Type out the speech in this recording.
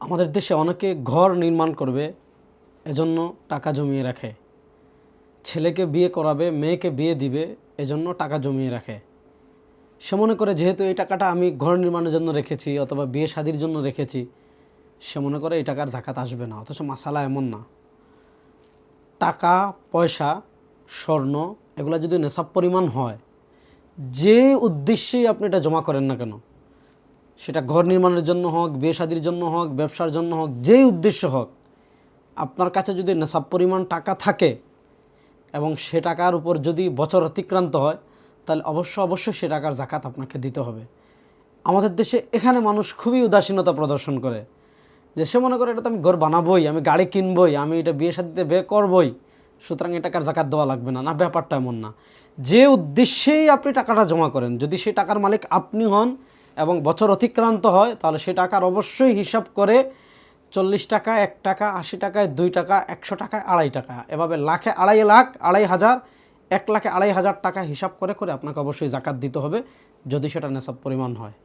আমাদের দেশে অনেকে ঘর নির্মাণ করবে এজন্য টাকা জমিয়ে রাখে, ছেলেকে বিয়ে করাবে, মেয়েকে বিয়ে দিবে এজন্য টাকা জমিয়ে রাখে। সে মনে করে যেহেতু এই টাকাটা আমি ঘর নির্মাণের জন্য রেখেছি অথবা বিয়ে শাদির জন্য রেখেছি, সে মনে করে এই টাকার জাকাত আসবে না। অথচ মাসালা এমন না। টাকা পয়সা স্বর্ণ এগুলো যদি নেশাব পরিমাণ হয়, যে উদ্দেশ্যেই আপনি এটা জমা করেন না কেন, সেটা ঘর নির্মাণের জন্য হোক, বিয়ে শাদির জন্য হোক, ব্যবসার জন্য হোক, যেই উদ্দেশ্য হোক, আপনার কাছে যদি নেশাব পরিমাণ টাকা থাকে এবং সে টাকার উপর যদি বছর অতিক্রান্ত হয়, তাহলে অবশ্যই সে টাকার জাকাত আপনাকে দিতে হবে। আমাদের দেশে এখানে মানুষ খুবই উদাসীনতা প্রদর্শন করে, যে সে মনে করে এটা তো আমি ঘর বানাবোই, আমি গাড়ি কিনবই, আমি এটা বিয়ে শাদিতে বিয়ে করবই, সুতরাং এই টাকার জাকাত দেওয়া লাগবে না। না, ব্যাপারটা এমন না। যে উদ্দেশ্যেই আপনি টাকাটা জমা করেন, যদি সেই টাকার মালিক আপনি হন এবং বছর অতিক্রান্ত হয়, তাহলে সেই টাকার অবশ্যই হিসাব করে 40 টাকা, 1 টাকা, 80 টাকায় 2 টাকা, 100 টাকায় 2.5 টাকা, এভাবে লাখে 2.5 লাখ, 2.5 হাজার, 1 লাখে 2.5 হাজার টাকা হিসাব করে করে আপনাকে অবশ্যই জাকাত দিতে হবে, যদি সেটা নেশাব পরিমাণ হয়।